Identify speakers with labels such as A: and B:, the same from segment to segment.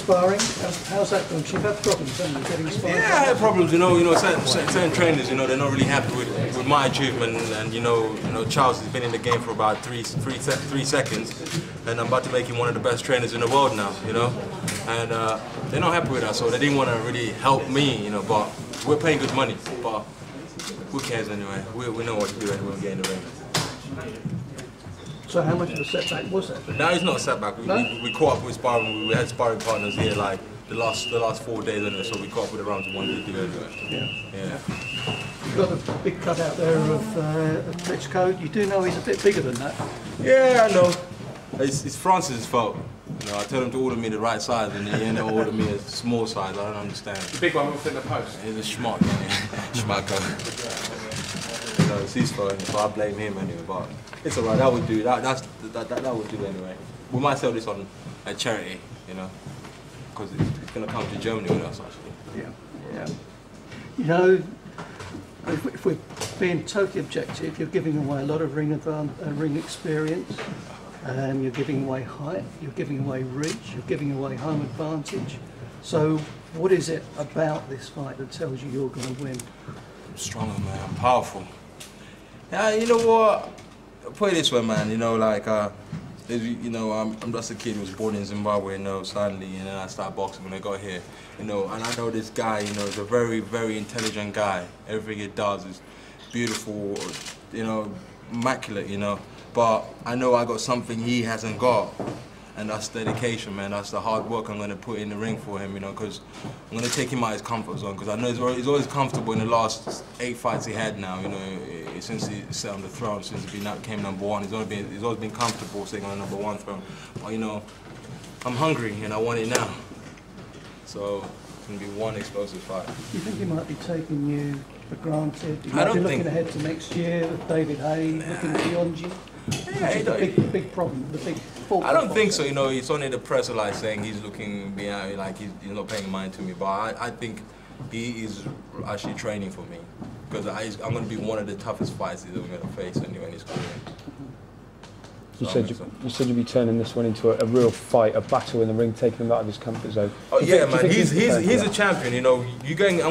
A: sparring? How's that going? You've had problems, haven't you, getting sparring?
B: Yeah, I had problems. Certain trainers, they're not really happy with my achievement, and Charles has been in the game for about three seconds, and I'm about to make him one of the best trainers in the world now, and they're not happy with that, so they didn't want to really help me, but we're paying good money, but who cares anyway? We know what to do anyway when we get in the ring.
A: So how much of a setback was that?
B: No, it's not a setback. We caught up with sparring. We had sparring partners here like the last 4 days anyway, so we caught up with the rounds we wanted to do anyway. Yeah.
A: You've got a big cut out there of Klitschko. You do know he's a bit bigger than that.
B: Yeah, I know. It's Francis' fault. I told him to order me the right size, and he ended up ordering me a small size. I don't understand.
C: The big one will fit in the post.
B: He's a schmuck, schmucker. It's his fault, so I blame him anyway. But it's alright. That would do. That would do anyway. We might sell this on a charity, because it's gonna come to Germany with us actually.
A: Yeah. If we're being totally objective, you're giving away a lot of ring experience. You're giving away height, you're giving away reach, you're giving away home advantage. So what is it about this fight that tells you you're going to win?
B: I'm stronger, man. I'm powerful. Yeah, you know what? Put it this way, man. I'm just a kid who was born in Zimbabwe, sadly, and then I started boxing when I got here, and I know this guy, is a very, very intelligent guy. Everything he does is beautiful, immaculate, But I know I got something he hasn't got, and that's dedication, man. That's the hard work I'm going to put in the ring for him, because I'm going to take him out of his comfort zone, because I know he's always comfortable in the last 8 fights he had now, since he sat on the throne, since he became #1. He's always been comfortable sitting on the #1 throne. But, I'm hungry, and I want it now. So it's going to be one explosive fight.
A: Do you think he might be taking you for granted? You
B: I
A: might
B: don't
A: be looking
B: think...
A: ahead to next year with David Hay looking beyond you?
B: Yeah,
A: the big problem, the big fault.
B: I don't think so. He's only the press saying he's looking behind, like he's not paying mind to me. But I think he is actually training for me, because I'm going to be one of the toughest fights he's ever going to face anyway in his career.
D: You said you'd be turning this one into a real fight, a battle in the ring, taking him out of his comfort zone.
B: Oh yeah, man. He's a champion. I'm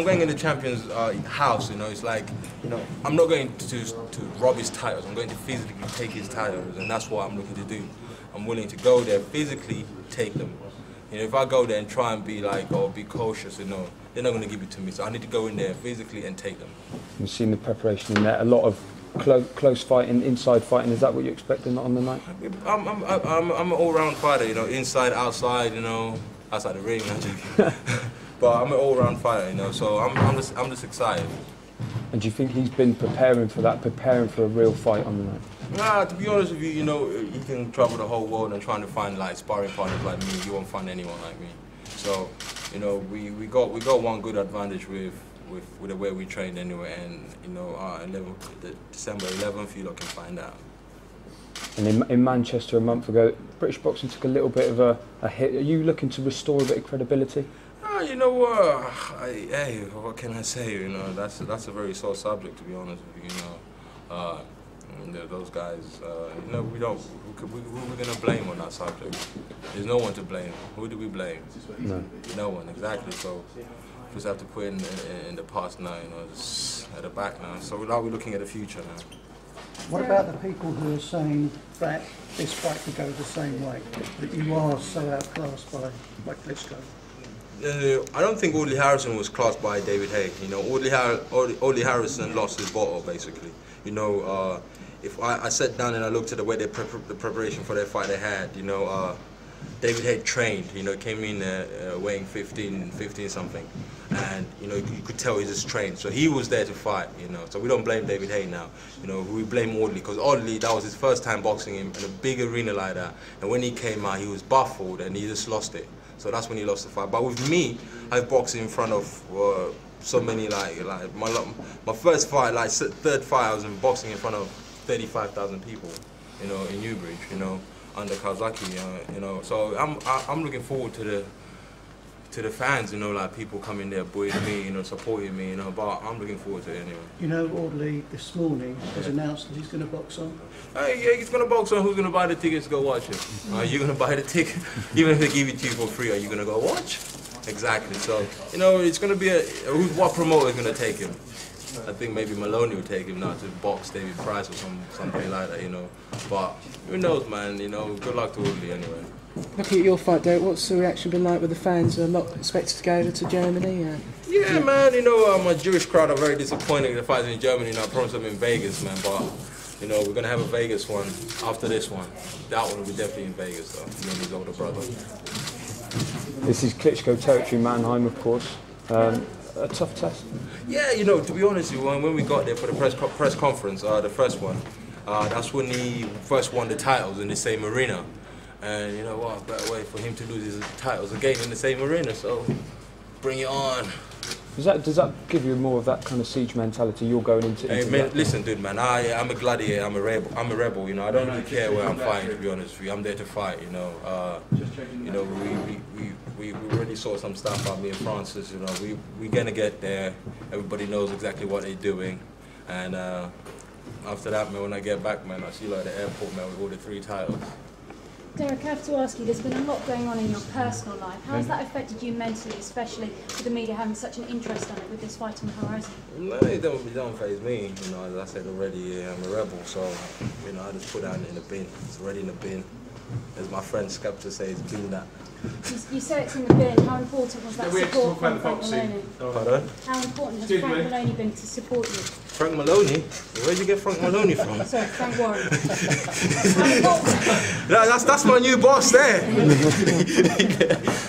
B: going in the champion's house. It's like, I'm not going to rob his titles. I'm going to physically take his titles, and that's what I'm looking to do. I'm willing to go there, physically take them. If I go there and try and be be cautious, they're not going to give it to me. So I need to go in there physically and take them.
D: You've seen the preparation in there. A lot of close fighting, inside fighting. Is that what you expecting on the night?
B: I'm an all-round fighter. Inside, outside. Outside the ring. But I'm an all-round fighter. So I'm just excited.
D: And do you think he's been preparing for that, preparing for a real fight on the night?
B: Nah, to be honest with you, you can travel the whole world and trying to find sparring partners like me. You won't find anyone like me. So, we got one good advantage with the way we trained anyway, and December 11th, you lot can find out. And
D: in Manchester a month ago, British boxing took a little bit of a hit. Are you looking to restore a bit of credibility?
B: You know what? Hey, what can I say? That's a very sore subject, to be honest with you. Those guys, who are we gonna blame on that subject? There's no one to blame. Who do we blame? No one, exactly. So we just have to put it in the past now, just at the back now. So now we're looking at the future now.
A: What about the people who are saying that this fight could go the same way, that you are so outclassed by Klitschko?
B: I don't think Audley Harrison was classed by David Hay. Audley Harrison lost his bottle, basically. If I sat down and I looked at the way the preparation for their fight they had, David Hay trained, came in weighing 15 something, and you could tell he just trained. So he was there to fight, So we don't blame David Hay now. We blame Audley, because Audley, that was his first time boxing in a big arena like that, and when he came out, he was baffled and he just lost it. So that's when he lost the fight. But with me, I've boxed in front of so many my first fight, third fight, I was boxing in front of 35,000 people, in Newbridge, under Kawasaki, So I'm looking forward to to the fans, you know, like people coming there, booing me, you know, supporting me, you know. But I'm looking forward to it anyway.
A: You know, Audley this morning has announced that he's going to box on.
B: Yeah, he's gonna box on. Who's gonna buy the tickets to go watch it? Are you gonna buy the ticket? Even if they give it to you for free, are you gonna go watch? Exactly. So, you know, it's gonna be what promoter is gonna take him? I think maybe Maloney will take him now to box David Price or something like that, you know. But who knows, man? You know, good luck to Audley anyway.
C: Looking at your fight, Derek, what's the reaction been like with the fans? Are not expected to go over to Germany?
B: Yeah, man. You know, my Jewish crowd are very disappointed in the fights in Germany. You know, I promised them in Vegas, man, but. You know, we're going to have a Vegas one after this one. That one will be definitely in Vegas, though. Me and his older brother.
D: This is Klitschko territory, Mannheim, of course. A tough test.
B: Yeah, you know, to be honest with you, when we got there for the press conference, the first one, that's when he first won the titles in the same arena. And, you know what, better way for him to lose his titles again in the same arena, so bring it on.
D: Does that give you more of that kind of siege mentality you're going into?
B: Hey, man, listen, dude, man. I'm a gladiator. I'm a rebel. You know, I don't really care where I'm fighting. To be honest with you, I'm there to fight. You know, we already saw some stuff out me and Francis. You know, we're gonna get there. Everybody knows exactly what they're doing, and after that, man, when I get back, man, I see you at the airport, man, with all the 3 titles.
E: Derek, I have to ask you, there's been a lot going on in your personal life. How has that affected you mentally, especially with the media having such an interest on it with this fight on the horizon?
B: No, it don't faze me. You know, as I said already, yeah, I'm a rebel, so, you know, I just put that in the bin. It's already in the bin. As my friend Skepta says, bin that.
E: You say it's in the bin. How important was that support from Frank Maloney?
B: Pardon?
E: How important has Frank Maloney been to support you?
B: Frank Maloney? Where'd you get Frank Maloney from?
E: Sorry, Frank Warren.
B: That's my new boss there.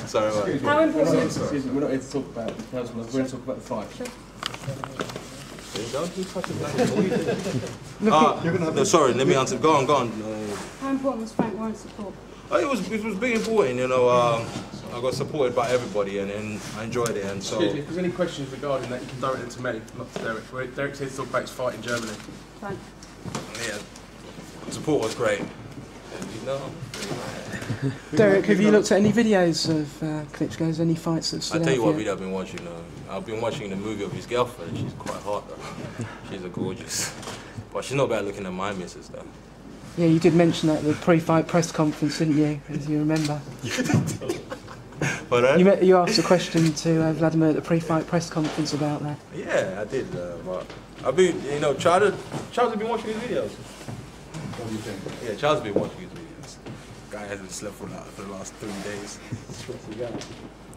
B: Sorry, man.
E: How important?
F: Excuse me, we're not here to talk about the personal, we're here to talk about the fight.
E: Sure.
B: Don't keep touching that. No, sorry, let me answer. Go on.
E: How important was Frank Warren's support?
B: It was big important, you know. I got supported by everybody, and I enjoyed it. And so,
F: Excuse me, if there's any questions regarding that, you can direct it to me, not to Derek. Derek's here to talk about his fight in Germany.
E: Fine.
B: yeah, support was great. You know.
C: Derek, have you looked at any videos of Klitschko's, any fights that stood out?
B: I'll tell you what
C: for
B: video I've been watching. I've been watching the movie of his girlfriend. She's quite hot, though. She's a gorgeous. But she's not bad looking at my missus, though.
C: Yeah, you did mention that at the pre-fight press conference, didn't you, as you remember?
B: But,
C: you asked a question to Wladimir at the pre-fight press conference about that.
B: Yeah, I did. But I've been, you know, Charles has been watching his videos. What do you think? Yeah, Charles has been watching his videos. Guy hasn't slept for the last 3 days.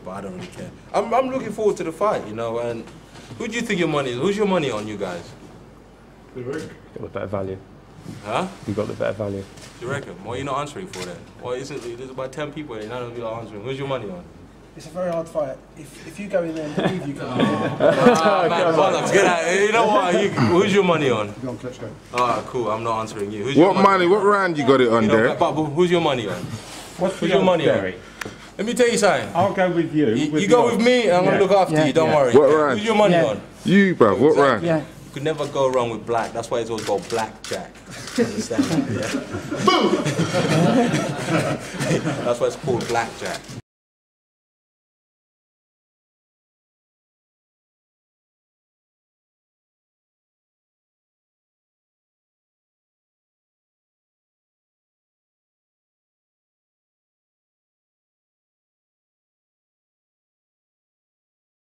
B: But I don't really care. I'm looking forward to the fight, you know. And who do you think your money is? Who's your money on, you guys?
D: You got the better value.
B: Huh?
D: You got the better value.
B: Do you reckon? Why are you not answering for that? Why isn't there's about 10 people here, none of you are answering. Who's your money on?
G: It's a very hard fight. If you go in there and believe you can win.
B: Get out. You know what? Who's your money on?
G: Go on, Klitschko.
B: Ah, cool. I'm not answering you. Who's
H: What money? What round you got it on, there?
B: But who's your money on? Who's your money on? Let me tell you something.
I: I'll go with you.
B: You go with me, and I'm gonna look after you. Don't worry.
H: What round?
B: Who's your money on?
H: You, bruv. What round?
C: Yeah.
B: You could never go wrong with black. That's why it's always called blackjack. Understand that? Yeah. Boom. That's why it's called blackjack.